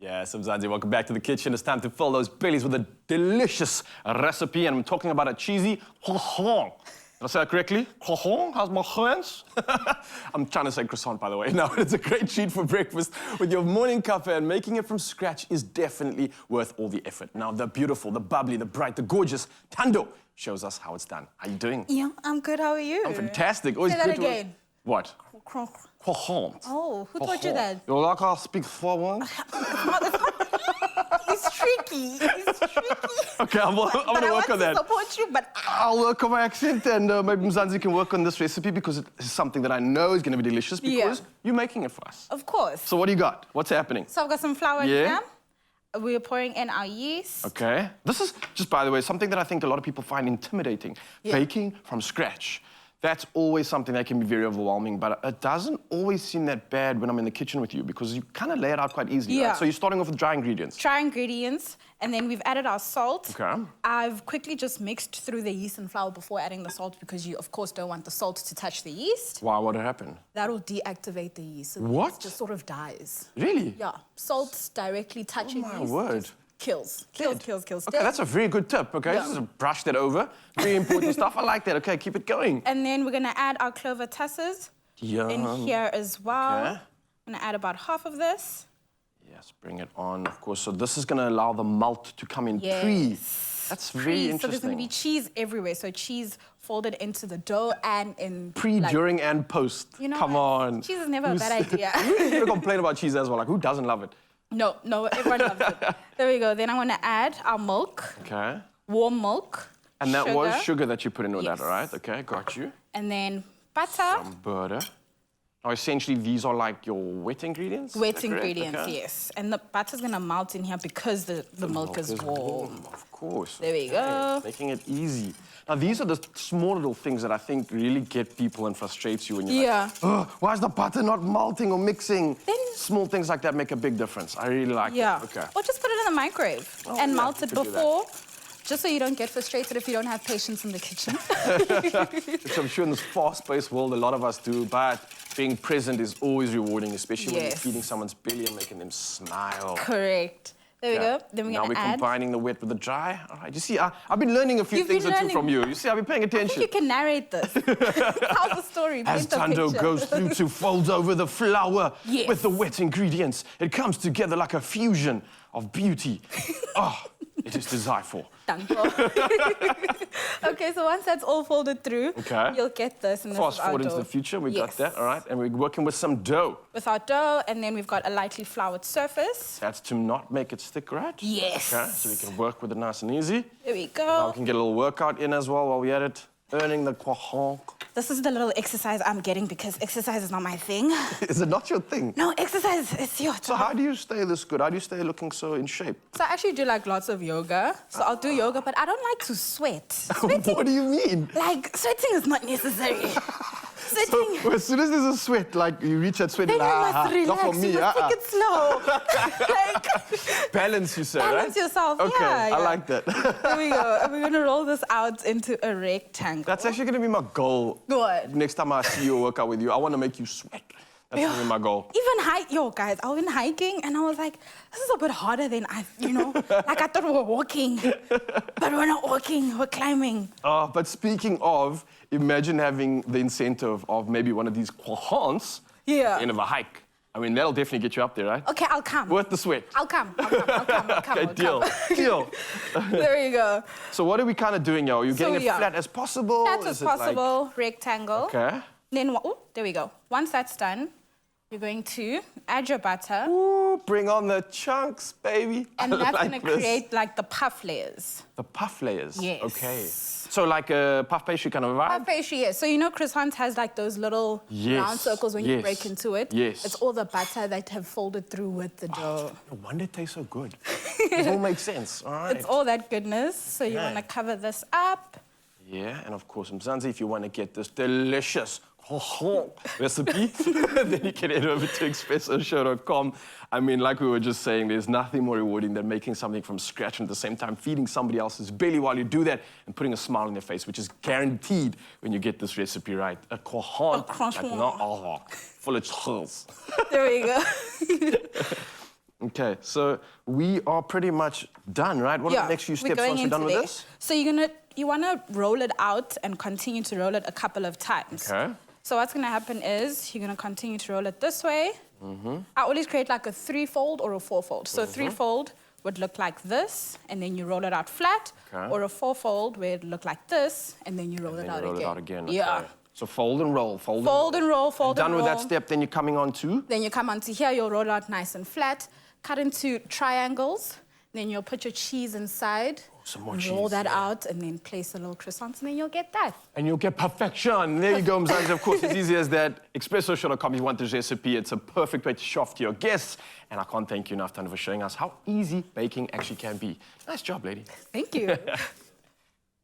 Yeah, Mzansi, welcome back to the kitchen. It's time to fill those bellies with a delicious recipe, and I'm talking about a cheesy croissant. Did I say that correctly? Croissant? How's my hands? I'm trying to say croissant, by the way. No, it's a great treat for breakfast with your morning cuppa, and making it from scratch is definitely worth all the effort. Now, the beautiful, the bubbly, the bright, the gorgeous Thando shows us how it's done. How are you doing? Yeah, I'm good. How are you? I'm fantastic. Always Say that good again. What? Croissant. Oh, who taught you that? You like how I speak forward? It's tricky. It's tricky. Okay, I'm going to work on that. I want to support you, but... I'll work on my accent, and maybe Mzansi can work on this recipe because it's something that I know is going to be delicious because you're making it for us. Of course. So what do you got? What's happening? So I've got some flour here. We're pouring in our yeast. Okay. This is, just by the way, something that I think a lot of people find intimidating. Baking from scratch. That's always something that can be very overwhelming, but it doesn't always seem that bad when I'm in the kitchen with you because you kind of lay it out quite easily, right? So you're starting off with dry ingredients. Dry ingredients, and then we've added our salt. Okay. I've quickly just mixed through the yeast and flour before adding the salt because you, of course, don't want the salt to touch the yeast. Why? What happened? That'll deactivate the yeast. So the yeast just sort of dies. Really? Yeah. Salt directly touching yeast. Oh, my word. Kills. Okay, that's a very good tip, okay? Just brush that over. Very important stuff. I like that. Okay, keep it going. And then we're going to add our clover tusses in here as well. Okay. I'm going to add about half of this. Yes, bring it on, of course. So this is going to allow the malt to come in pre. That's very interesting. So there's going to be cheese everywhere. So cheese folded into the dough and in... Pre, during, and post. You know, come on. Cheese is never a bad idea. Who's going to complain about cheese as well? Like, who doesn't love it? No, everyone loves it. There we go. Then I want to add our milk. Okay. Warm milk. And that was sugar that you put in with that, all right? Okay, got you. And then butter. Some butter. Now, essentially, these are like your wet ingredients? Wet ingredients, yes. And the butter's going to melt in here because the milk is warm. Of course. There we go. Making it easy. Now, these are the small little things that I think really get people and frustrates you when you're like, oh, why is the butter not melting or mixing? Then small things like that make a big difference. I really like it. Okay. Or just put it in the microwave and melt it before, just so you don't get frustrated if you don't have patience in the kitchen. Which I'm sure in this fast-paced world, a lot of us do, but being present is always rewarding, especially when you're feeding someone's belly and making them smile. Correct. There we go. Then we're going to add... Now we're combining the wet with the dry. All right, you see, I've been learning a few things or two from you. You see, I've been paying attention. I think you can narrate this. Tell the story. As Thando goes through to fold over the flour with the wet ingredients, it comes together like a fusion of beauty. Oh, it is desired for. Okay, so once that's all folded through, you'll get this. And fast forward into the future, we got that, all right? And we're working with some dough. With our dough, and then we've got a lightly floured surface. That's to not make it stick, right? Yes. Okay, so we can work with it nice and easy. There we go. Now we can get a little workout in as well while we're at it. Earning the croissant. This is the little exercise I'm getting because exercise is not my thing. Is it not your thing? No, exercise is your thing. So how do you stay this good? How do you stay looking so in shape? So I actually do like lots of yoga. So I'll do yoga, but I don't like to sweat. Sweating, what do you mean? Like, sweating is not necessary. Sweating. So as soon as there's a sweat, like you reach that sweat, then you must relax. Not for me, you must take it slow. Balance, you say, right? Balance yourself, okay, I like that. There we go. And we're going to roll this out into a rectangle. That's actually going to be my goal. What? Next time I see you or work out with you, I want to make you sweat. That's going to be my goal. Even guys, I went hiking and I was like, this is a bit harder than like I thought we were walking. But we're not walking, we're climbing. But speaking of, imagine having the incentive of maybe one of these croissants at the end of a hike. I mean, that'll definitely get you up there, right? Okay, I'll come. Worth the sweat. I'll come. Okay, deal. There you go. So what are we kind of doing, yo? You're getting it flat as possible? Flat as possible, rectangle. Okay. Then, there we go. Once that's done, you're going to add your butter. Ooh, bring on the chunks, baby. And that's going to create, like, the puff layers. The puff layers? Yes. Okay. So, like a puff pastry kind of vibe? Puff pastry, yes. So, croissants has, like, those little round circles when you break into it. Yes. It's all the butter that have folded through with the dough. No wonder it tastes so good. It all makes sense, all right? It's all that goodness. So, you want to cover this up. Yeah, and of course, Mzansi, if you want to get this delicious recipe, then you can head over to expressoshow.com. I mean, like we were just saying, there's nothing more rewarding than making something from scratch and at the same time feeding somebody else's belly while you do that and putting a smile on their face, which is guaranteed when you get this recipe right. A croissant. Like, full of chills. There we go. Okay, so we are pretty much done, right? What are the next few steps once we're done with this? So you wanna roll it out and continue to roll it a couple of times. Okay. So what's gonna happen is you're gonna continue to roll it this way. I always create like a 3-fold or a 4-fold. So 3-fold would look like this, and then you roll it out flat, or a 4-fold where it look like this, and then you roll it out again. Roll it out again. Yeah. Okay. So fold and roll, fold and roll, fold and roll. Done with that step, then you're coming on to? Then you come onto here, you'll roll out nice and flat, cut into triangles, then you'll put your cheese inside, some more roll cheese, that out, and then place the little croissants, and then you'll get that. And you'll get perfection. There you go, Mzansi. Of course, it's easy as that. Expresso.com, if you want this recipe, it's a perfect way to show off to your guests. And I can't thank you enough, Tanya, for showing us how easy baking actually can be. Nice job, lady. Thank you.